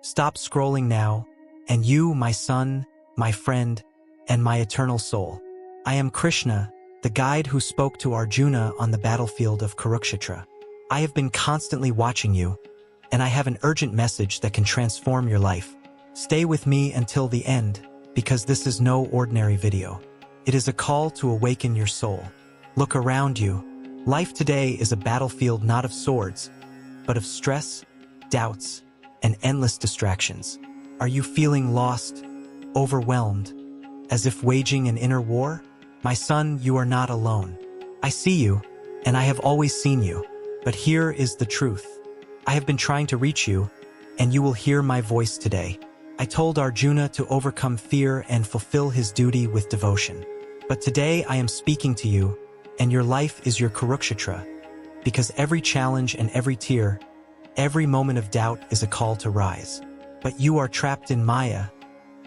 Stop scrolling now, and you, my son, my friend, and my eternal soul. I am Krishna, the guide who spoke to Arjuna on the battlefield of Kurukshetra. I have been constantly watching you, and I have an urgent message that can transform your life. Stay with me until the end, because this is no ordinary video. It is a call to awaken your soul. Look around you. Life today is a battlefield not of swords, but of stress, doubts, and endless distractions. Are you feeling lost, overwhelmed, as if waging an inner war? My son, you are not alone. I see you, and I have always seen you. But here is the truth. I have been trying to reach you, and you will hear my voice today. I told Arjuna to overcome fear and fulfill his duty with devotion. But today I am speaking to you, and your life is your Kurukshetra, because every challenge and every tear, every moment of doubt is a call to rise. But you are trapped in Maya,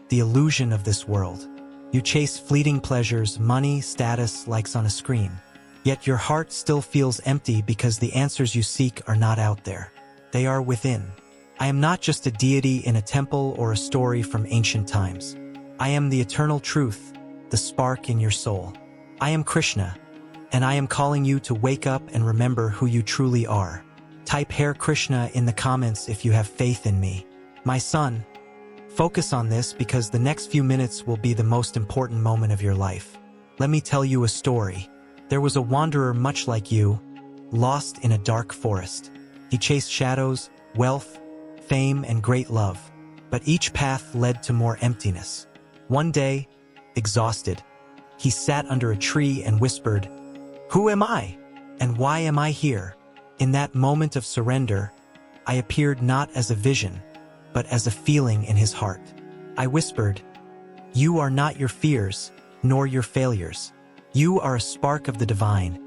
the illusion of this world. You chase fleeting pleasures, money, status, likes on a screen. Yet your heart still feels empty because the answers you seek are not out there. They are within. I am not just a deity in a temple or a story from ancient times. I am the eternal truth, the spark in your soul. I am Krishna, and I am calling you to wake up and remember who you truly are. Type Hare Krishna in the comments if you have faith in me. My son, focus on this because the next few minutes will be the most important moment of your life. Let me tell you a story. There was a wanderer much like you, lost in a dark forest. He chased shadows, wealth, fame, and great love, but each path led to more emptiness. One day, exhausted, he sat under a tree and whispered, "Who am I? And why am I here?" In that moment of surrender, I appeared not as a vision, but as a feeling in his heart. I whispered, "You are not your fears, nor your failures. You are a spark of the divine,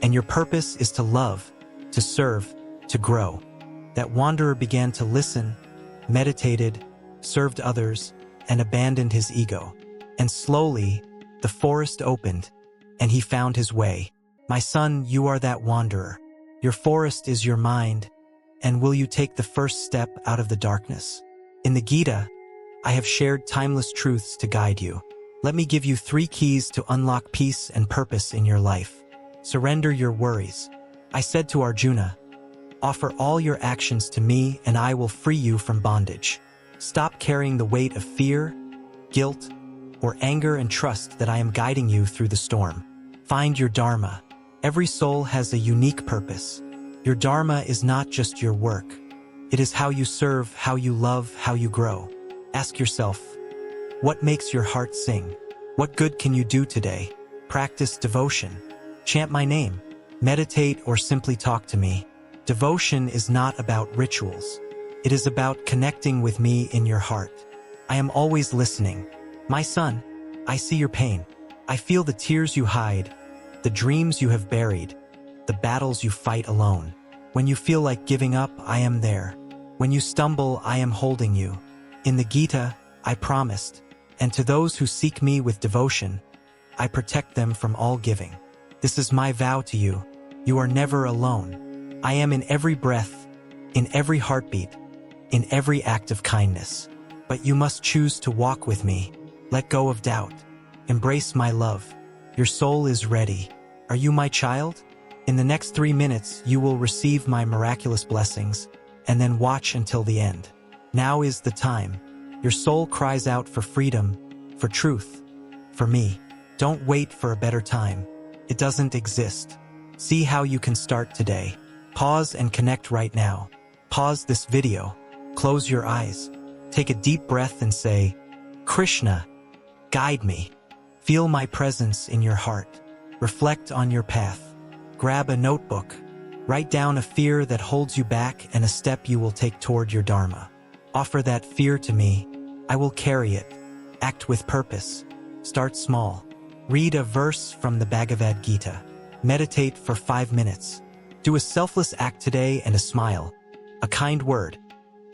and your purpose is to love, to serve, to grow." That wanderer began to listen, meditated, served others, and abandoned his ego. And slowly, the forest opened, and he found his way. My son, you are that wanderer. Your forest is your mind, and will you take the first step out of the darkness? In the Gita, I have shared timeless truths to guide you. Let me give you 3 keys to unlock peace and purpose in your life. Surrender your worries. I said to Arjuna, "Offer all your actions to me and I will free you from bondage." Stop carrying the weight of fear, guilt, or anger and trust that I am guiding you through the storm. Find your dharma. Every soul has a unique purpose. Your dharma is not just your work. It is how you serve, how you love, how you grow. Ask yourself, what makes your heart sing? What good can you do today? Practice devotion. Chant my name. Meditate or simply talk to me. Devotion is not about rituals. It is about connecting with me in your heart. I am always listening. My son, I see your pain. I feel the tears you hide, the dreams you have buried, the battles you fight alone. When you feel like giving up, I am there. When you stumble, I am holding you. In the Gita, I promised, and to those who seek me with devotion, I protect them from all giving. This is my vow to you. You are never alone. I am in every breath, in every heartbeat, in every act of kindness. But you must choose to walk with me. Let go of doubt. Embrace my love. Your soul is ready. Are you my child? In the next 3 minutes, you will receive my miraculous blessings, and then watch until the end. Now is the time. Your soul cries out for freedom, for truth, for me. Don't wait for a better time. It doesn't exist. See how you can start today. Pause and connect right now. Pause this video. Close your eyes. Take a deep breath and say, "Krishna, guide me." Feel my presence in your heart. Reflect on your path. Grab a notebook. Write down a fear that holds you back and a step you will take toward your dharma. Offer that fear to me. I will carry it. Act with purpose. Start small. Read a verse from the Bhagavad Gita. Meditate for 5 minutes. Do a selfless act today and a smile, a kind word,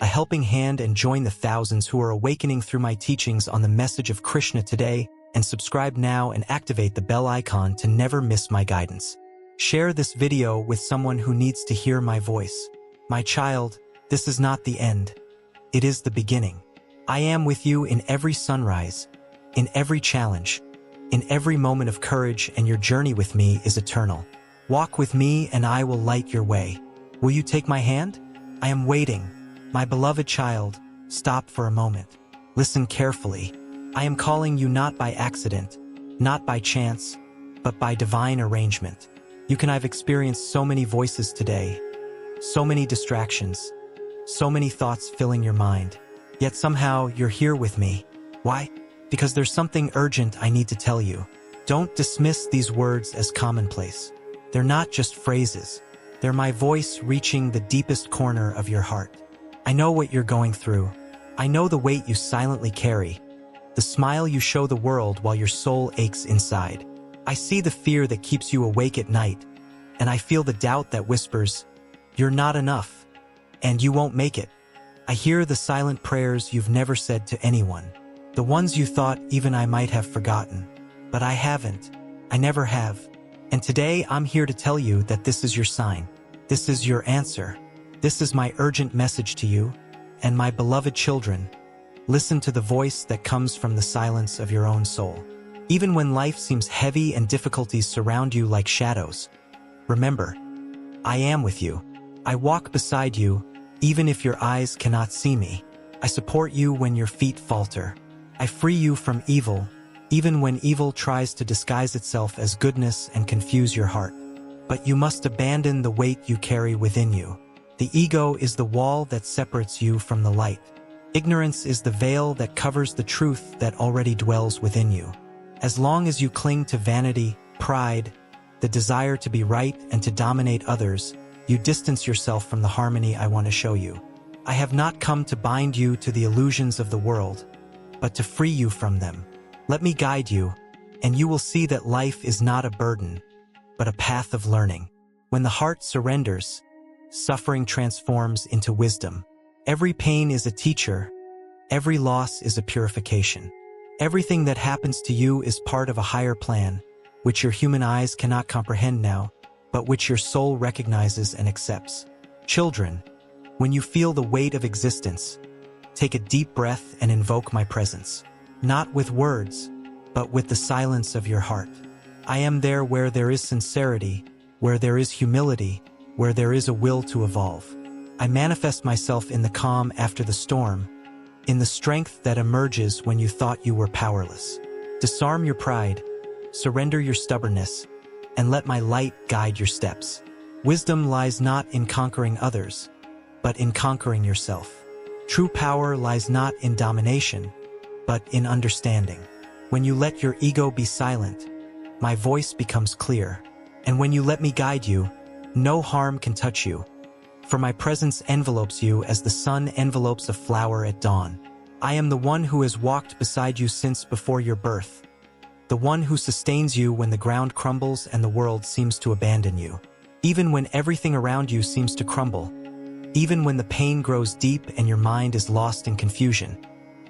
a helping hand, and join the thousands who are awakening through my teachings on the message of Krishna today, and subscribe now and activate the bell icon to never miss my guidance. Share this video with someone who needs to hear my voice. My child, this is not the end. it is the beginning. I am with you in every sunrise, in every challenge, in every moment of courage, and your journey with me is eternal. Walk with me and I will light your way. Will you take my hand? I am waiting. My beloved child, stop for a moment. Listen carefully. I am calling you not by accident, not by chance, but by divine arrangement. I've experienced so many voices today, so many distractions, so many thoughts filling your mind. Yet somehow you're here with me. Why? Because there's something urgent I need to tell you. Don't dismiss these words as commonplace. They're not just phrases. They're my voice reaching the deepest corner of your heart. I know what you're going through. I know the weight you silently carry, the smile you show the world while your soul aches inside. I see the fear that keeps you awake at night, and I feel the doubt that whispers, "You're not enough, and you won't make it." I hear the silent prayers you've never said to anyone, the ones you thought even I might have forgotten. But I haven't. I never have. And today I'm here to tell you that this is your sign. This is your answer. This is my urgent message to you, and my beloved children. Listen to the voice that comes from the silence of your own soul. Even when life seems heavy and difficulties surround you like shadows, remember, I am with you. I walk beside you, even if your eyes cannot see me. I support you when your feet falter. I free you from evil, even when evil tries to disguise itself as goodness and confuse your heart. But you must abandon the weight you carry within you. The ego is the wall that separates you from the light. Ignorance is the veil that covers the truth that already dwells within you. As long as you cling to vanity, pride, the desire to be right and to dominate others, you distance yourself from the harmony I want to show you. I have not come to bind you to the illusions of the world, but to free you from them. Let me guide you, and you will see that life is not a burden, but a path of learning. When the heart surrenders, suffering transforms into wisdom. Every pain is a teacher. Every loss is a purification. Everything that happens to you is part of a higher plan, which your human eyes cannot comprehend now, but which your soul recognizes and accepts. Children, when you feel the weight of existence, take a deep breath and invoke my presence. Not with words, but with the silence of your heart. I am there where there is sincerity, where there is humility, where there is a will to evolve. I manifest myself in the calm after the storm, in the strength that emerges when you thought you were powerless. Disarm your pride, surrender your stubbornness, and let my light guide your steps. Wisdom lies not in conquering others, but in conquering yourself. True power lies not in domination, but in understanding. When you let your ego be silent, my voice becomes clear. And when you let me guide you, no harm can touch you. For my presence envelopes you as the sun envelopes a flower at dawn. I am the one who has walked beside you since before your birth, the one who sustains you when the ground crumbles and the world seems to abandon you. Even when everything around you seems to crumble, even when the pain grows deep and your mind is lost in confusion,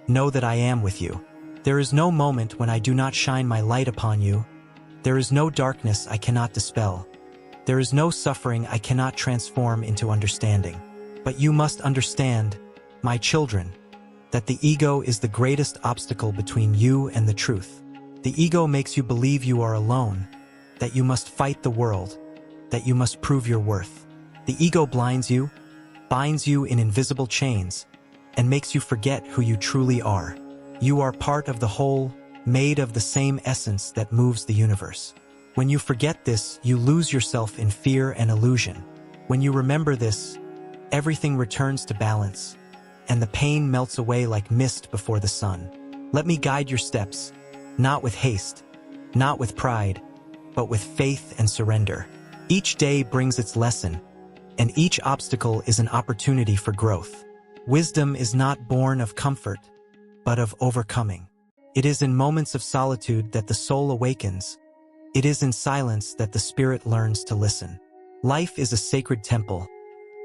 know that I am with you. There is no moment when I do not shine my light upon you. There is no darkness I cannot dispel. There is no suffering I cannot transform into understanding. But you must understand, my children, that the ego is the greatest obstacle between you and the truth. The ego makes you believe you are alone, that you must fight the world, that you must prove your worth. The ego blinds you, binds you in invisible chains, and makes you forget who you truly are. You are part of the whole, made of the same essence that moves the universe. When you forget this, you lose yourself in fear and illusion. When you remember this, everything returns to balance, and the pain melts away like mist before the sun. Let me guide your steps, not with haste, not with pride, but with faith and surrender. Each day brings its lesson, and each obstacle is an opportunity for growth. Wisdom is not born of comfort, but of overcoming. It is in moments of solitude that the soul awakens. It is in silence that the spirit learns to listen. Life is a sacred temple,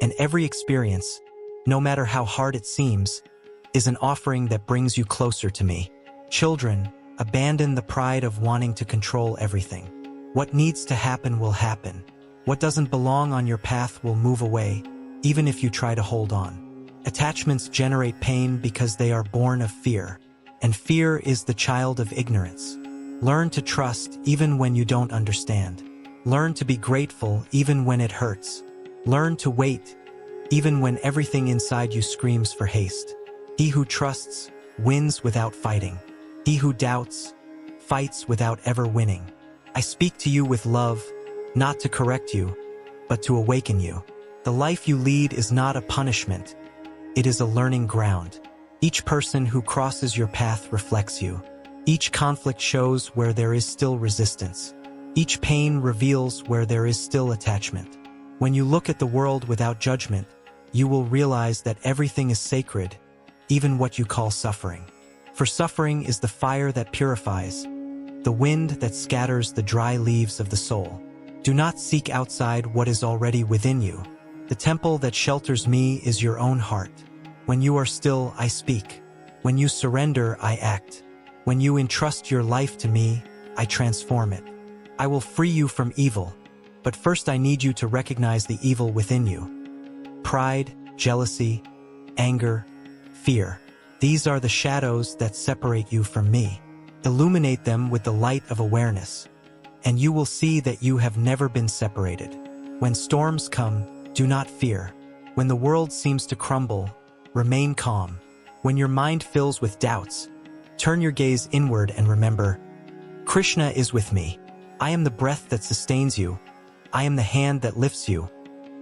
and every experience, no matter how hard it seems, is an offering that brings you closer to me. Children, abandon the pride of wanting to control everything. What needs to happen will happen. What doesn't belong on your path will move away, even if you try to hold on. Attachments generate pain because they are born of fear, and fear is the child of ignorance. Learn to trust even when you don't understand. Learn to be grateful even when it hurts. Learn to wait even when everything inside you screams for haste. He who trusts wins without fighting. He who doubts fights without ever winning. I speak to you with love, not to correct you, but to awaken you. The life you lead is not a punishment. It is a learning ground. Each person who crosses your path reflects you. Each conflict shows where there is still resistance. Each pain reveals where there is still attachment. When you look at the world without judgment, you will realize that everything is sacred, even what you call suffering. For suffering is the fire that purifies, the wind that scatters the dry leaves of the soul. Do not seek outside what is already within you. The temple that shelters me is your own heart. When you are still, I speak. When you surrender, I act. When you entrust your life to me, I transform it. I will free you from evil, but first I need you to recognize the evil within you. Pride, jealousy, anger, fear. These are the shadows that separate you from me. Illuminate them with the light of awareness, and you will see that you have never been separated. When storms come, do not fear. When the world seems to crumble, remain calm. When your mind fills with doubts, turn your gaze inward and remember, Krishna is with me. I am the breath that sustains you. I am the hand that lifts you.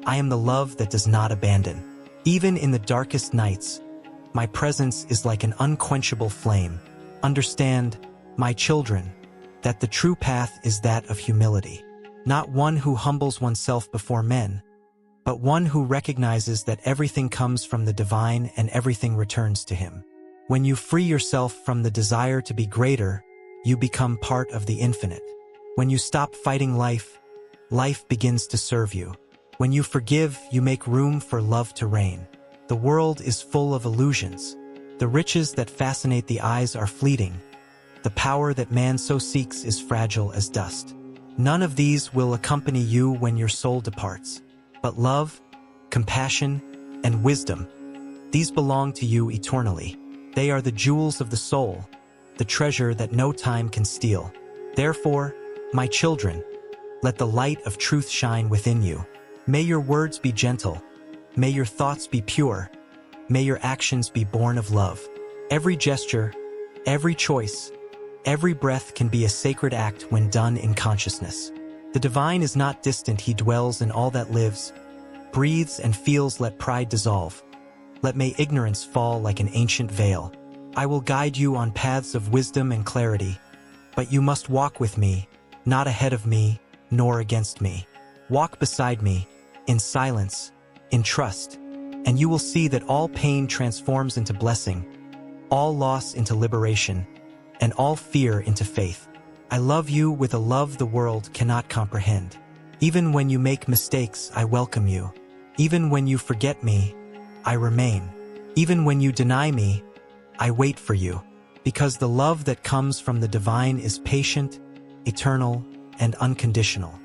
I am the love that does not abandon. Even in the darkest nights, my presence is like an unquenchable flame. Understand, my children, that the true path is that of humility. Not one who humbles oneself before men, but one who recognizes that everything comes from the divine and everything returns to him. When you free yourself from the desire to be greater, you become part of the infinite. When you stop fighting life, life begins to serve you. When you forgive, you make room for love to reign. The world is full of illusions. The riches that fascinate the eyes are fleeting. The power that man so seeks is fragile as dust. None of these will accompany you when your soul departs. But love, compassion, and wisdom, these belong to you eternally. They are the jewels of the soul, the treasure that no time can steal. Therefore, my children, let the light of truth shine within you. May your words be gentle. May your thoughts be pure. May your actions be born of love. Every gesture, every choice, every breath can be a sacred act when done in consciousness. The divine is not distant, he dwells in all that lives, breathes and feels. Let pride dissolve. Let may ignorance fall like an ancient veil. I will guide you on paths of wisdom and clarity, but you must walk with me, not ahead of me, nor against me. Walk beside me, in silence, in trust, and you will see that all pain transforms into blessing, all loss into liberation, and all fear into faith. I love you with a love the world cannot comprehend. Even when you make mistakes, I welcome you. Even when you forget me, I remain. Even when you deny me, I wait for you. Because the love that comes from the divine is patient, eternal, and unconditional.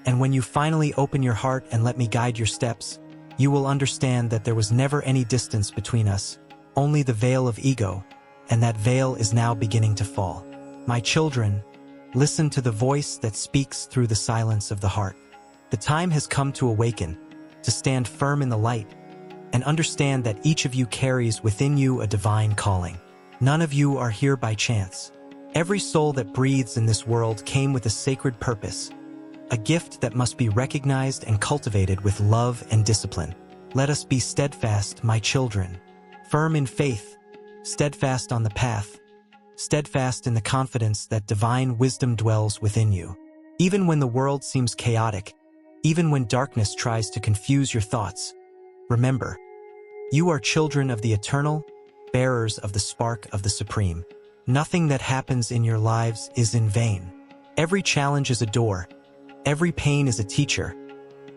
And when you finally open your heart and let me guide your steps, you will understand that there was never any distance between us, only the veil of ego, and that veil is now beginning to fall. My children, listen to the voice that speaks through the silence of the heart. The time has come to awaken, to stand firm in the light, and understand that each of you carries within you a divine calling. None of you are here by chance. Every soul that breathes in this world came with a sacred purpose, a gift that must be recognized and cultivated with love and discipline. Let us be steadfast, my children, firm in faith, steadfast on the path, steadfast in the confidence that divine wisdom dwells within you. Even when the world seems chaotic, even when darkness tries to confuse your thoughts, remember, you are children of the eternal, bearers of the spark of the supreme. Nothing that happens in your lives is in vain. Every challenge is a door. Every pain is a teacher.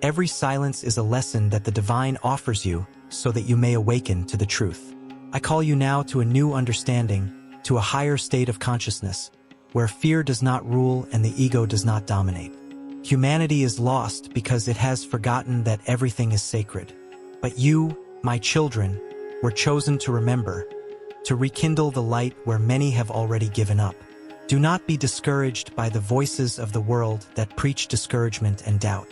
Every silence is a lesson that the divine offers you so that you may awaken to the truth. I call you now to a new understanding, to a higher state of consciousness, where fear does not rule and the ego does not dominate. Humanity is lost because it has forgotten that everything is sacred. But you, my children, were chosen to remember, to rekindle the light where many have already given up. Do not be discouraged by the voices of the world that preach discouragement and doubt.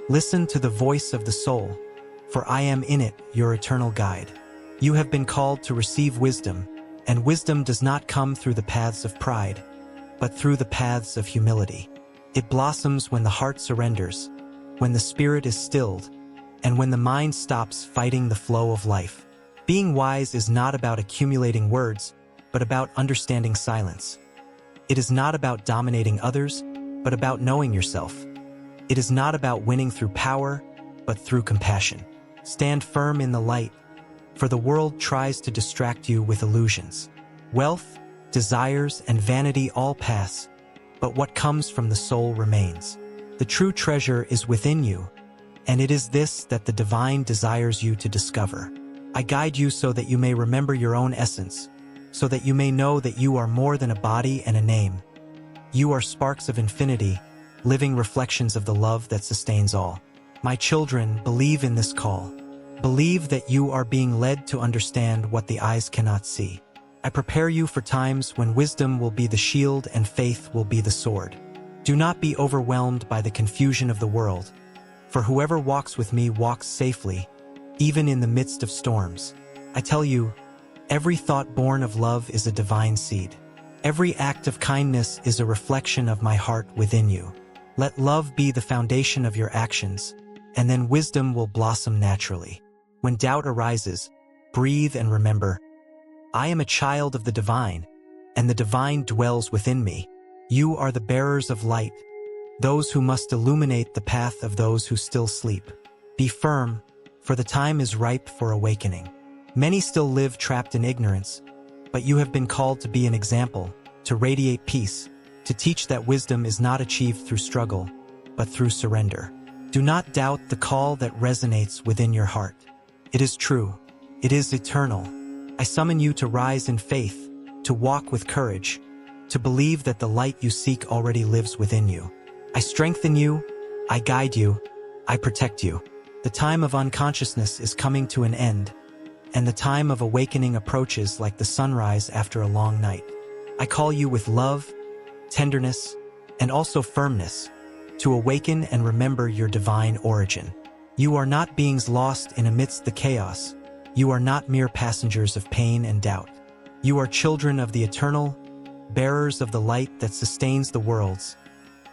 Listen to the voice of the soul, for I am in it, your eternal guide. You have been called to receive wisdom, and wisdom does not come through the paths of pride, but through the paths of humility. It blossoms when the heart surrenders, when the spirit is stilled, and when the mind stops fighting the flow of life. Being wise is not about accumulating words, but about understanding silence. It is not about dominating others, but about knowing yourself. It is not about winning through power, but through compassion. Stand firm in the light, for the world tries to distract you with illusions. Wealth, desires, and vanity all pass, but what comes from the soul remains. The true treasure is within you, and it is this that the divine desires you to discover. I guide you so that you may remember your own essence, so that you may know that you are more than a body and a name. You are sparks of infinity, living reflections of the love that sustains all. My children, believe in this call. Believe that you are being led to understand what the eyes cannot see. I prepare you for times when wisdom will be the shield and faith will be the sword. Do not be overwhelmed by the confusion of the world, for whoever walks with me walks safely, even in the midst of storms. I tell you, every thought born of love is a divine seed. Every act of kindness is a reflection of my heart within you. Let love be the foundation of your actions, and then wisdom will blossom naturally. When doubt arises, breathe and remember, I am a child of the divine, and the divine dwells within me. You are the bearers of light, those who must illuminate the path of those who still sleep. Be firm, for the time is ripe for awakening. Many still live trapped in ignorance, but you have been called to be an example, to radiate peace, to teach that wisdom is not achieved through struggle, but through surrender. Do not doubt the call that resonates within your heart. It is true. It is eternal. I summon you to rise in faith, to walk with courage, to believe that the light you seek already lives within you. I strengthen you, I guide you, I protect you. The time of unconsciousness is coming to an end, and the time of awakening approaches like the sunrise after a long night. I call you with love, tenderness, and also firmness, to awaken and remember your divine origin. You are not beings lost in amidst the chaos. You are not mere passengers of pain and doubt. You are children of the eternal, bearers of the light that sustains the worlds,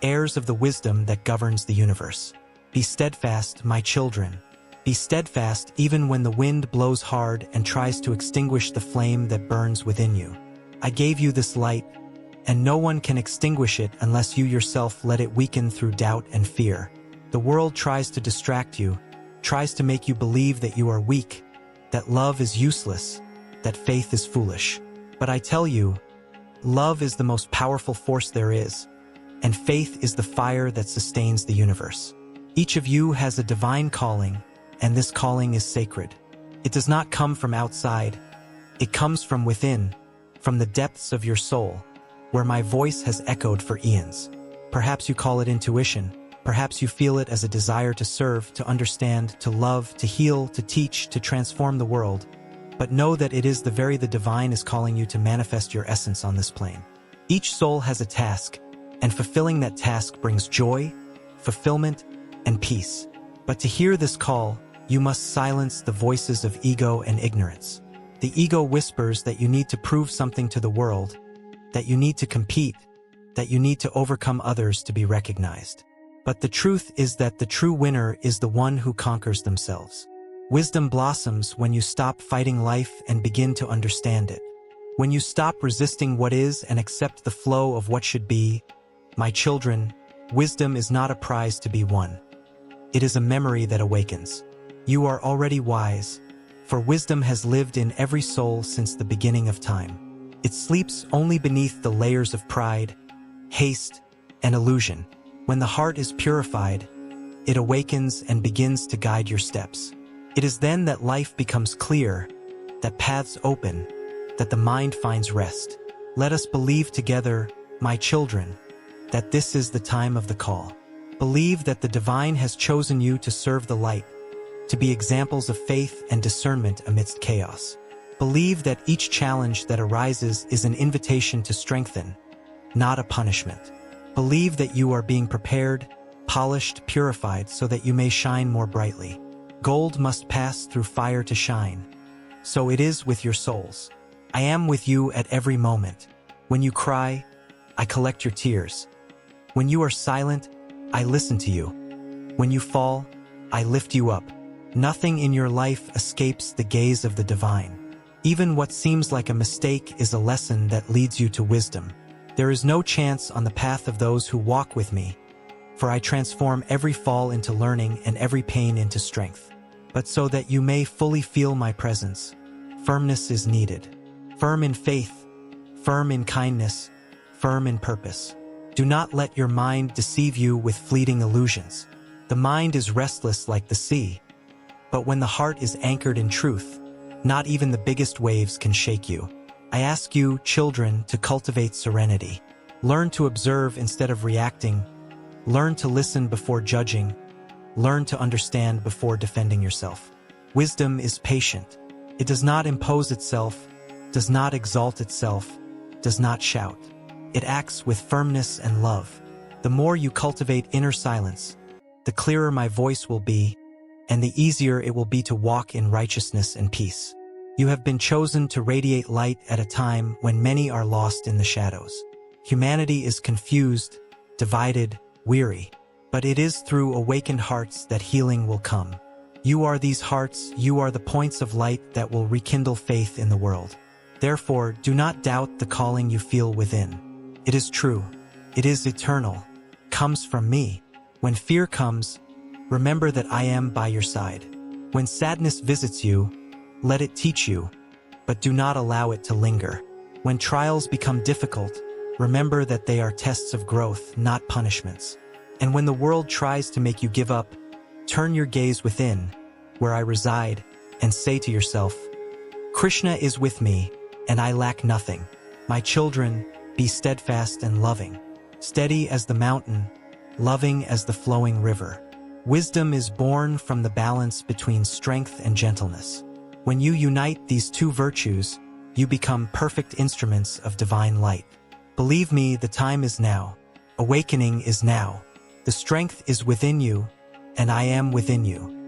heirs of the wisdom that governs the universe. Be steadfast, my children. Be steadfast even when the wind blows hard and tries to extinguish the flame that burns within you. I gave you this light, and no one can extinguish it unless you yourself let it weaken through doubt and fear. The world tries to distract you, tries to make you believe that you are weak, that love is useless, that faith is foolish. But I tell you, love is the most powerful force there is, and faith is the fire that sustains the universe. Each of you has a divine calling, and this calling is sacred. It does not come from outside. It comes from within, from the depths of your soul, where my voice has echoed for eons. Perhaps you call it intuition. Perhaps you feel it as a desire to serve, to understand, to love, to heal, to teach, to transform the world. But know that it is the divine is calling you to manifest your essence on this plane. Each soul has a task, and fulfilling that task brings joy, fulfillment, and peace. But to hear this call, you must silence the voices of ego and ignorance. The ego whispers that you need to prove something to the world, that you need to compete, that you need to overcome others to be recognized. But the truth is that the true winner is the one who conquers themselves. Wisdom blossoms when you stop fighting life and begin to understand it. When you stop resisting what is and accept the flow of what should be. My children, wisdom is not a prize to be won. It is a memory that awakens. You are already wise, for wisdom has lived in every soul since the beginning of time. It sleeps only beneath the layers of pride, haste, and illusion. When the heart is purified, it awakens and begins to guide your steps. It is then that life becomes clear, that paths open, that the mind finds rest. Let us believe together, my children, that this is the time of the call. Believe that the divine has chosen you to serve the light, to be examples of faith and discernment amidst chaos. Believe that each challenge that arises is an invitation to strengthen, not a punishment. Believe that you are being prepared, polished, purified so that you may shine more brightly. Gold must pass through fire to shine. So it is with your souls. I am with you at every moment. When you cry, I collect your tears. When you are silent, I listen to you. When you fall, I lift you up. Nothing in your life escapes the gaze of the divine. Even what seems like a mistake is a lesson that leads you to wisdom. There is no chance on the path of those who walk with me, for I transform every fall into learning and every pain into strength. But so that you may fully feel my presence, firmness is needed. Firm in faith, firm in kindness, firm in purpose. Do not let your mind deceive you with fleeting illusions. The mind is restless like the sea, but when the heart is anchored in truth, not even the biggest waves can shake you. I ask you, children, to cultivate serenity. Learn to observe instead of reacting. Learn to listen before judging. Learn to understand before defending yourself. Wisdom is patient. It does not impose itself, does not exalt itself, does not shout. It acts with firmness and love. The more you cultivate inner silence, the clearer my voice will be, and the easier it will be to walk in righteousness and peace. You have been chosen to radiate light at a time when many are lost in the shadows. Humanity is confused, divided, weary, but it is through awakened hearts that healing will come. You are these hearts, you are the points of light that will rekindle faith in the world. Therefore, do not doubt the calling you feel within. It is true, it is eternal, comes from me. When fear comes, remember that I am by your side. When sadness visits you, let it teach you, but do not allow it to linger. When trials become difficult, remember that they are tests of growth, not punishments. And when the world tries to make you give up, turn your gaze within, where I reside, and say to yourself, Krishna is with me, and I lack nothing. My children, be steadfast and loving, steady as the mountain, loving as the flowing river. Wisdom is born from the balance between strength and gentleness. When you unite these two virtues, you become perfect instruments of divine light. Believe me, the time is now. Awakening is now. The strength is within you, and I am within you.